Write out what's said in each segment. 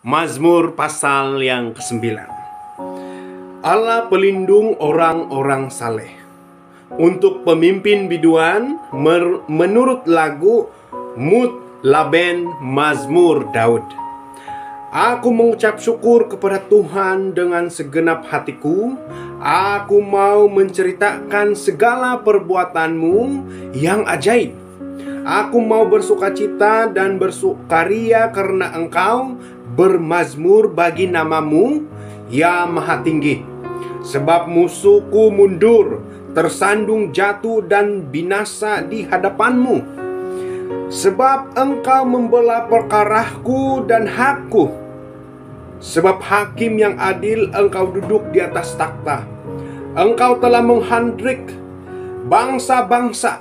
Mazmur pasal yang ke-9. Allah pelindung orang-orang saleh. Untuk pemimpin biduan menurut lagu Mut Laben Mazmur Daud. Aku mengucap syukur kepada Tuhan dengan segenap hatiku. Aku mau menceritakan segala perbuatanmu yang ajaib. Aku mau bersukacita dan bersukaria karena Engkau, bermazmur bagi namamu, ya Maha Tinggi. Sebab musuhku mundur, tersandung jatuh dan binasa di hadapanmu. Sebab Engkau membela perkaraku dan hakku. Sebab hakim yang adil Engkau duduk di atas takhta. Engkau telah menghandrik bangsa-bangsa,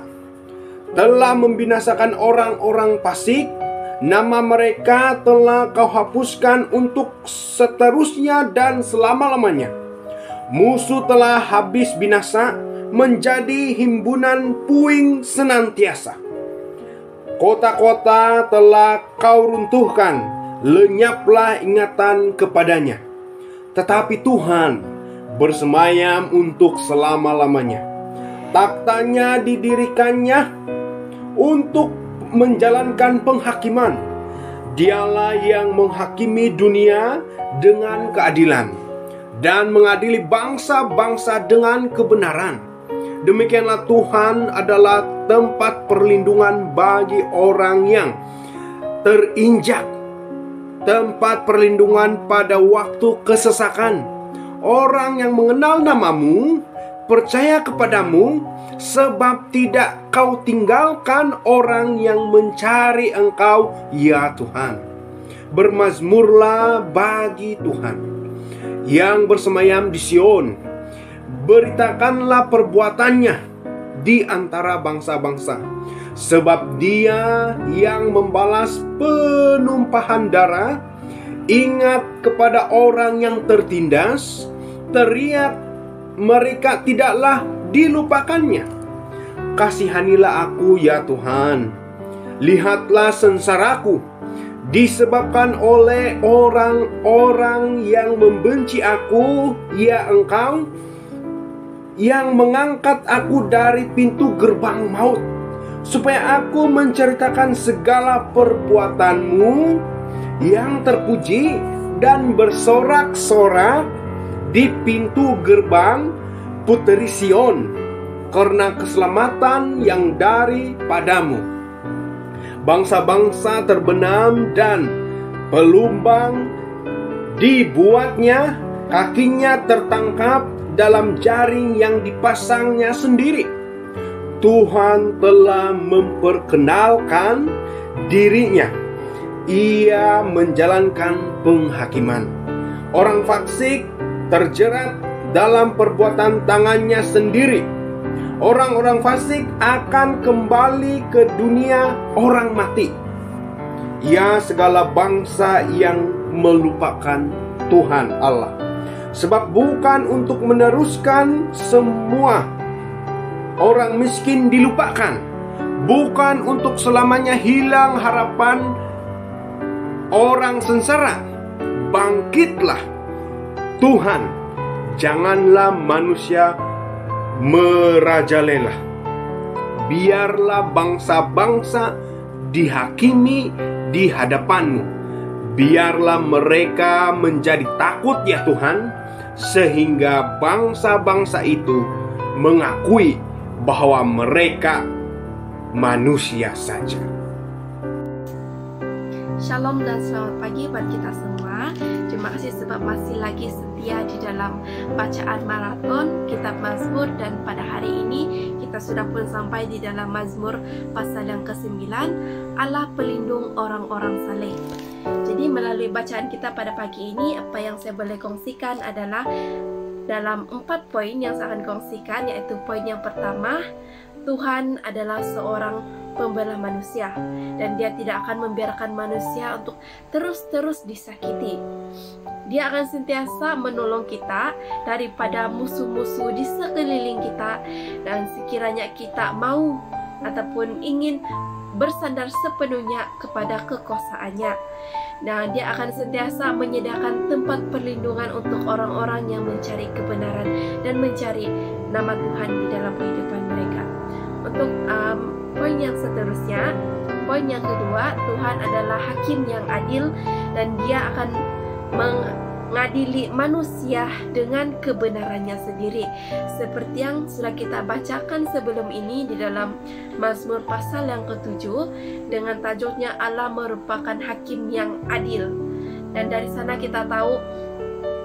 telah membinasakan orang-orang fasik. Nama mereka telah Kau hapuskan untuk seterusnya dan selama-lamanya. Musuh telah habis binasa, menjadi himbunan puing senantiasa. Kota-kota telah Kau runtuhkan, lenyaplah ingatan kepadanya. Tetapi Tuhan bersemayam untuk selama-lamanya. Takhtanya didirikannya untuk menjalankan penghakiman. Dialah yang menghakimi dunia dengan keadilan dan mengadili bangsa-bangsa dengan kebenaran. Demikianlah Tuhan adalah tempat perlindungan bagi orang yang terinjak, tempat perlindungan pada waktu kesesakan. Orang yang mengenal namamu percaya kepadamu, sebab tidak Kau tinggalkan orang yang mencari Engkau, ya Tuhan. Bermazmurlah bagi Tuhan yang bersemayam di Sion. Beritakanlah perbuatannya di antara bangsa-bangsa. Sebab Dia yang membalas penumpahan darah, ingat kepada orang yang tertindas, teriak, mereka tidaklah dilupakannya. Kasihanilah aku, ya Tuhan. Lihatlah sengsaraku, disebabkan oleh orang-orang yang membenci aku, ya Engkau, yang mengangkat aku dari pintu gerbang maut, supaya aku menceritakan segala perbuatanmu yang terpuji dan bersorak-sorak di pintu gerbang puteri Sion, karena keselamatan yang daripadamu. Bangsa-bangsa terbenam dan pelumbang dibuatnya, kakinya tertangkap dalam jaring yang dipasangnya sendiri. Tuhan telah memperkenalkan dirinya. Ia menjalankan penghakiman. Orang fasik terjerat dalam perbuatan tangannya sendiri. Orang-orang fasik akan kembali ke dunia orang mati. Ya, segala bangsa yang melupakan Tuhan Allah. Sebab bukan untuk meneruskan semua orang miskin dilupakan, bukan untuk selamanya hilang harapan orang sengsara. Bangkitlah Tuhan, janganlah manusia merajalela. Biarlah bangsa-bangsa dihakimi di hadapanmu. Biarlah mereka menjadi takut, ya Tuhan, sehingga bangsa-bangsa itu mengakui bahwa mereka manusia saja. Shalom dan selamat pagi buat kita semua. Terima kasih sebab masih lagi setia di dalam bacaan maraton kitab Mazmur. Dan pada hari ini kita sudah pun sampai di dalam Mazmur pasal yang ke-9, Allah pelindung orang-orang saleh. Jadi melalui bacaan kita pada pagi ini, apa yang saya boleh kongsikan adalah dalam 4 poin yang saya akan kongsikan, yaitu poin yang pertama, Tuhan adalah seorang pembela manusia dan Dia tidak akan membiarkan manusia untuk terus-terus disakiti. Dia akan sentiasa menolong kita daripada musuh-musuh di sekeliling kita, dan sekiranya kita mau ataupun ingin bersandar sepenuhnya kepada kekuasaannya. Nah, dia akan sentiasa menyediakan tempat perlindungan untuk orang-orang yang mencari kebenaran dan mencari nama Tuhan di dalam kehidupan mereka. Untuk poin yang seterusnya, poin yang kedua, Tuhan adalah hakim yang adil dan dia akan mengadili manusia dengan kebenarannya sendiri. Seperti yang sudah kita bacakan sebelum ini di dalam Mazmur pasal yang ke-7 dengan tajuknya Allah merupakan hakim yang adil. Dan dari sana kita tahu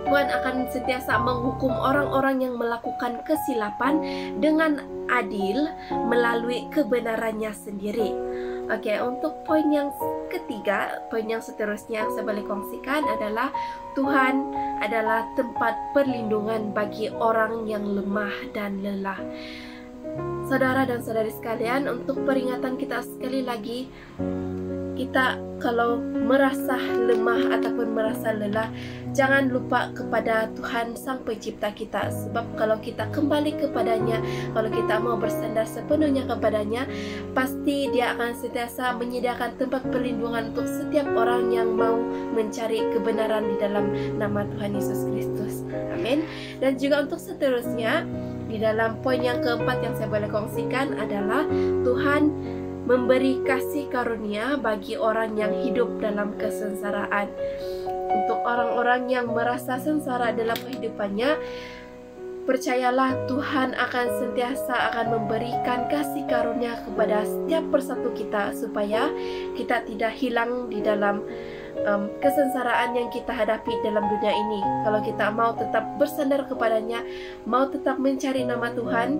Tuhan akan sentiasa menghukum orang-orang yang melakukan kesilapan dengan adil melalui kebenarannya sendiri. Oke, untuk poin yang ketiga, poin yang seterusnya yang saya boleh kongsikan adalah Tuhan adalah tempat perlindungan bagi orang yang lemah dan lelah. Saudara dan saudari sekalian, untuk peringatan kita sekali lagi, kita kalau merasa lemah ataupun merasa lelah, jangan lupa kepada Tuhan Sang Pencipta kita. Sebab kalau kita kembali kepadanya, kalau kita mau bersandar sepenuhnya kepadanya, pasti Dia akan sentiasa menyediakan tempat perlindungan untuk setiap orang yang mau mencari kebenaran di dalam nama Tuhan Yesus Kristus. Amin. Dan juga untuk seterusnya, di dalam poin yang keempat yang saya boleh kongsikan adalah Tuhan memberi kasih karunia bagi orang yang hidup dalam kesengsaraan. Untuk orang-orang yang merasa sengsara dalam kehidupannya, percayalah Tuhan akan sentiasa akan memberikan kasih karunia kepada setiap persatu kita supaya kita tidak hilang di dalam kesengsaraan yang kita hadapi dalam dunia ini. Kalau kita mau tetap bersandar kepadanya, mau tetap mencari nama Tuhan,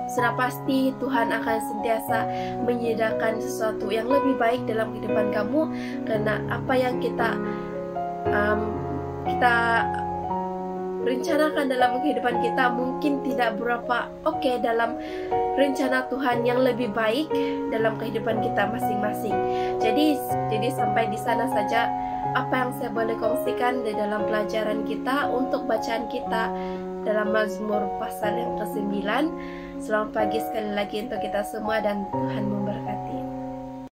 sudah pasti Tuhan akan sentiasa menyediakan sesuatu yang lebih baik dalam kehidupan kamu. Karena apa yang kita rencanakan dalam kehidupan kita mungkin tidak berapa oke dalam rencana Tuhan yang lebih baik dalam kehidupan kita masing-masing. Jadi sampai di sana saja apa yang saya boleh kongsikan di dalam pelajaran kita untuk bacaan kita dalam Mazmur pasal yang ke-9. Selamat pagi sekali lagi untuk kita semua dan Tuhan memberkati.